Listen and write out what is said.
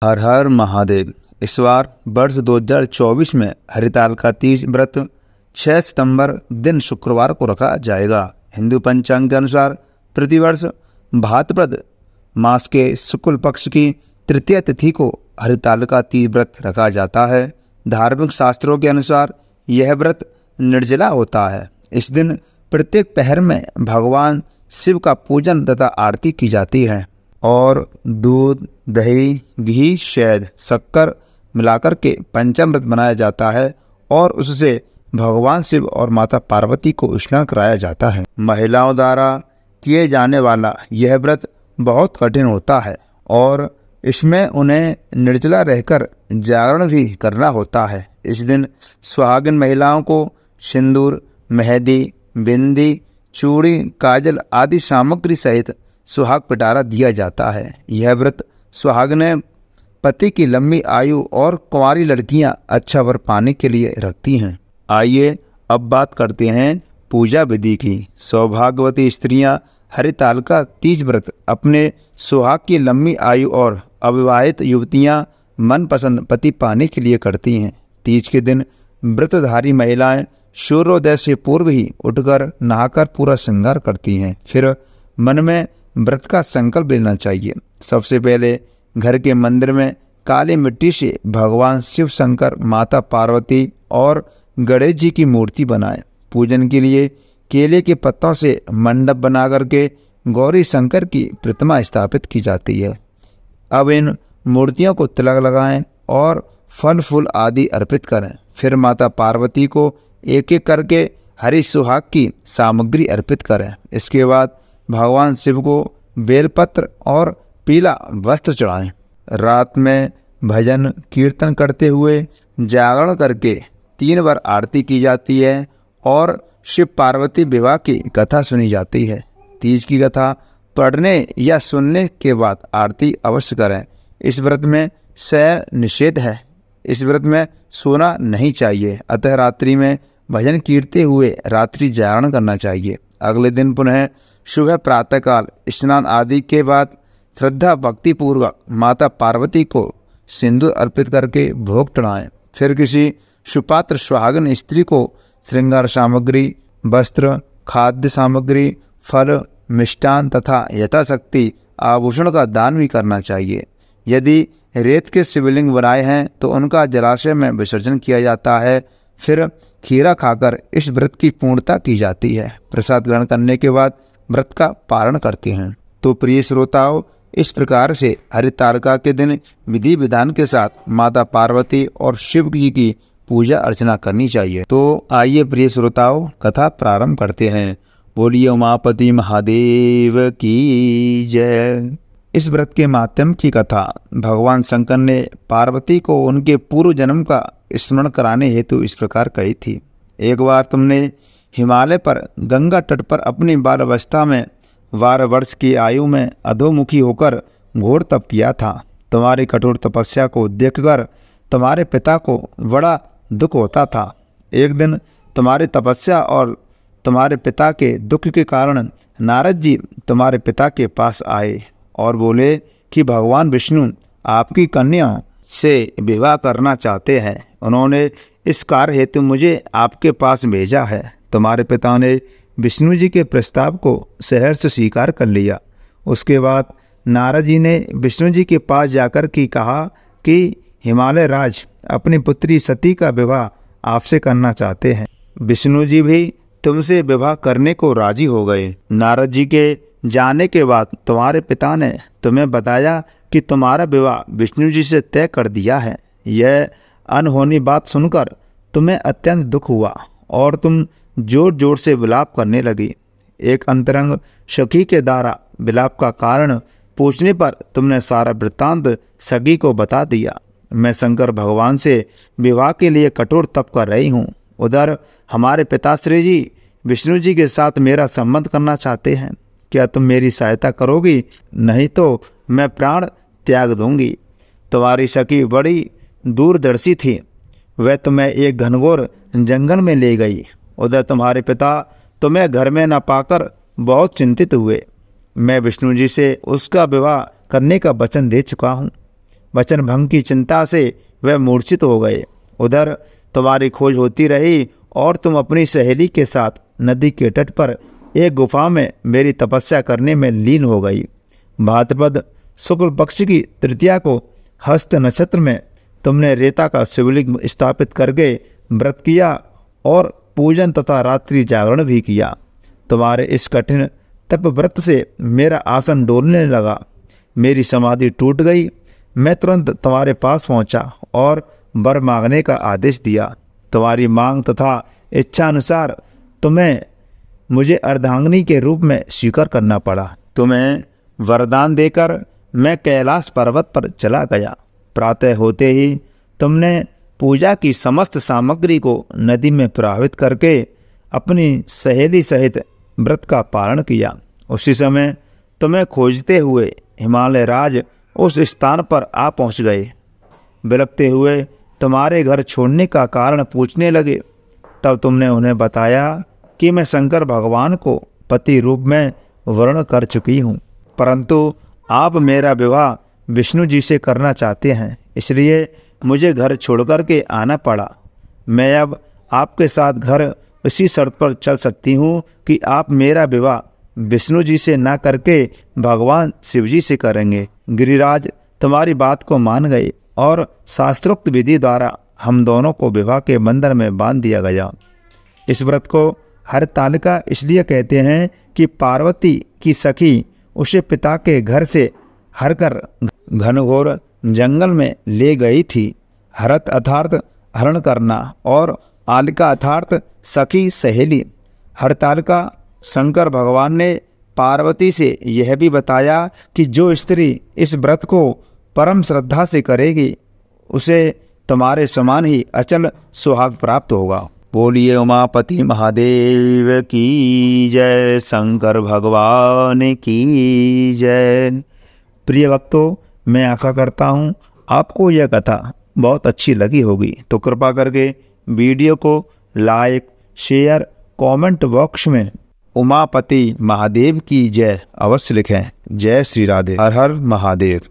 हर हर महादेव। इस बार वर्ष 2024 में हरितालिका तीज व्रत 6 सितंबर दिन शुक्रवार को रखा जाएगा। हिंदू पंचांग के अनुसार प्रतिवर्ष भाद्रपद मास के शुक्ल पक्ष की तृतीय तिथि को हरितालिका तीज व्रत रखा जाता है। धार्मिक शास्त्रों के अनुसार यह व्रत निर्जला होता है। इस दिन प्रत्येक पहर में भगवान शिव का पूजन तथा आरती की जाती है और दूध, दही, घी, शहद, शक्कर मिलाकर के पंचामृत बनाया जाता है और उससे भगवान शिव और माता पार्वती को स्नान कराया जाता है। महिलाओं द्वारा किए जाने वाला यह व्रत बहुत कठिन होता है और इसमें उन्हें निर्जला रहकर जागरण भी करना होता है। इस दिन सुहागिन महिलाओं को सिंदूर, मेहंदी, बिंदी, चूड़ी, काजल आदि सामग्री सहित सुहाग पिटारा दिया जाता है। यह व्रत सुहागिनें पति की लंबी आयु और कुंवारी लड़कियां अच्छा वर पाने के लिए रखती हैं। आइए अब बात करते हैं पूजा विधि की। सौभाग्यवती स्त्रियां हरितालिका तीज व्रत अपने सुहाग की लंबी आयु और अविवाहित युवतियां मनपसंद पति पाने के लिए करती हैं। तीज के दिन व्रतधारी महिलाएं सूर्योदय से पूर्व ही उठकर नहाकर पूरा श्रृंगार करती हैं। फिर मन में व्रत का संकल्प लेना चाहिए। सबसे पहले घर के मंदिर में काली मिट्टी से भगवान शिव शंकर, माता पार्वती और गणेश जी की मूर्ति बनाएं। पूजन के लिए केले के पत्तों से मंडप बना करके गौरी शंकर की प्रतिमा स्थापित की जाती है। अब इन मूर्तियों को तिलक लगाएं और फल फूल आदि अर्पित करें। फिर माता पार्वती को एक एक करके हरी सुहाग की सामग्री अर्पित करें। इसके बाद भगवान शिव को बेलपत्र और पीला वस्त्र चढ़ाएं। रात में भजन कीर्तन करते हुए जागरण करके 3 बार आरती की जाती है और शिव पार्वती विवाह की कथा सुनी जाती है। तीज की कथा पढ़ने या सुनने के बाद आरती अवश्य करें। इस व्रत में शयन निषेध है। इस व्रत में सोना नहीं चाहिए, अतः रात्रि में भजन कीर्ते हुए रात्रि जागरण करना चाहिए। अगले दिन पुनः सुबह प्रातःकाल स्नान आदि के बाद श्रद्धा भक्ति पूर्वक माता पार्वती को सिंदूर अर्पित करके भोग चढ़ाएं। फिर किसी सुपात्र सुहागिन स्त्री को श्रृंगार सामग्री, वस्त्र, खाद्य सामग्री, फल, मिष्टान तथा यथाशक्ति आभूषण का दान भी करना चाहिए। यदि रेत के शिवलिंग बनाए हैं तो उनका जलाशय में विसर्जन किया जाता है। फिर खीरा खाकर इस व्रत की पूर्णता की जाती है। प्रसाद ग्रहण करने के बाद व्रत का पारण करते हैं। तो प्रिय श्रोताओं, इस प्रकार से हरितालिका के दिन विधि विधान के साथ माता पार्वती और शिव जी की पूजा अर्चना करनी चाहिए। तो आइए प्रिय श्रोताओं, कथा प्रारंभ करते हैं। बोलिए उमापति महादेव की जय। इस व्रत के माध्यम की कथा भगवान शंकर ने पार्वती को उनके पूर्व जन्म का स्मरण कराने हेतु इस प्रकार कही थी। एक बार तुमने हिमालय पर गंगा तट पर अपनी बाल अवस्था में 12 वर्ष की आयु में अधोमुखी होकर घोर तप किया था। तुम्हारी कठोर तपस्या को देखकर तुम्हारे पिता को बड़ा दुख होता था। एक दिन तुम्हारी तपस्या और तुम्हारे पिता के दुख के कारण नारद जी तुम्हारे पिता के पास आए और बोले कि भगवान विष्णु आपकी कन्या से विवाह करना चाहते हैं। उन्होंने इस कार्य हेतु मुझे आपके पास भेजा है। तुम्हारे पिता ने विष्णु जी के प्रस्ताव को सहर्ष स्वीकार कर लिया। उसके बाद नारद जी ने विष्णु जी के पास जाकर के कहा कि हिमालय राज अपनी पुत्री सती का विवाह आपसे करना चाहते हैं। विष्णु जी भी तुमसे विवाह करने को राजी हो गए। नारद जी के जाने के बाद तुम्हारे पिता ने तुम्हें बताया कि तुम्हारा विवाह विष्णु जी से तय कर दिया है। यह अनहोनी बात सुनकर तुम्हें अत्यंत दुख हुआ और तुम जोर जोर से विलाप करने लगी। एक अंतरंग सखी के द्वारा विलाप का कारण पूछने पर तुमने सारा वृत्तांत सखी को बता दिया। मैं शंकर भगवान से विवाह के लिए कठोर तप कर रही हूँ। उधर हमारे पिताश्री जी विष्णु जी के साथ मेरा संबंध करना चाहते हैं। क्या तुम मेरी सहायता करोगी? नहीं तो मैं प्राण त्याग दूंगी। तुम्हारी सखी बड़ी दूरदर्शी थी। वह तुम्हें एक घनघोर जंगल में ले गई। उधर तुम्हारे पिता तुम्हें घर में न पाकर बहुत चिंतित हुए। मैं विष्णु जी से उसका विवाह करने का वचन दे चुका हूँ। वचन भंग की चिंता से वह मूर्छित हो गए। उधर तुम्हारी खोज होती रही और तुम अपनी सहेली के साथ नदी के तट पर एक गुफा में मेरी तपस्या करने में लीन हो गई। भाद्रपद शुक्ल पक्ष की तृतीया को हस्त नक्षत्र में तुमने रेता का शिवलिंग स्थापित करके व्रत किया और पूजन तथा रात्रि जागरण भी किया। तुम्हारे इस कठिन तप व्रत से मेरा आसन डोलने लगा, मेरी समाधि टूट गई। मैं तुरंत तुम्हारे पास पहुंचा और वर मांगने का आदेश दिया। तुम्हारी मांग तथा इच्छा अनुसार तुम्हें मुझे अर्धांगिनी के रूप में स्वीकार करना पड़ा। तुम्हें वरदान देकर मैं कैलाश पर्वत पर चला गया। प्रातः होते ही तुमने पूजा की समस्त सामग्री को नदी में प्रवाहित करके अपनी सहेली सहित व्रत का पालन किया। उसी समय तुम्हें खोजते हुए हिमालय राज उस स्थान पर आ पहुंच गए। बिलखते हुए तुम्हारे घर छोड़ने का कारण पूछने लगे। तब तुमने उन्हें बताया कि मैं शंकर भगवान को पति रूप में वर्ण कर चुकी हूँ, परंतु आप मेरा विवाह विष्णु जी से करना चाहते हैं, इसलिए मुझे घर छोड़कर के आना पड़ा। मैं अब आपके साथ घर इसी शर्त पर चल सकती हूँ कि आप मेरा विवाह विष्णु जी से ना करके भगवान शिव जी से करेंगे। गिरिराज तुम्हारी बात को मान गए और शास्त्रोक्त विधि द्वारा हम दोनों को विवाह के बंधन में बांध दिया गया। इस व्रत को हरतालिका इसलिए कहते हैं कि पार्वती की सखी उसे पिता के घर से हरकर घनघोर जंगल में ले गई थी। हरत अर्थात हरण करना और आलिका अर्थात सखी सहेली। हरतालिका शंकर भगवान ने पार्वती से यह भी बताया कि जो स्त्री इस व्रत को परम श्रद्धा से करेगी उसे तुम्हारे समान ही अचल सुहाग प्राप्त होगा। बोलिए उमापति महादेव की जय, शंकर भगवान की जय। प्रिय भक्तों, मैं आशा करता हूँ आपको यह कथा बहुत अच्छी लगी होगी, तो कृपा करके वीडियो को लाइक, शेयर, कमेंट बॉक्स में उमापति महादेव की जय अवश्य लिखें। जय श्री राधे। हर हर महादेव।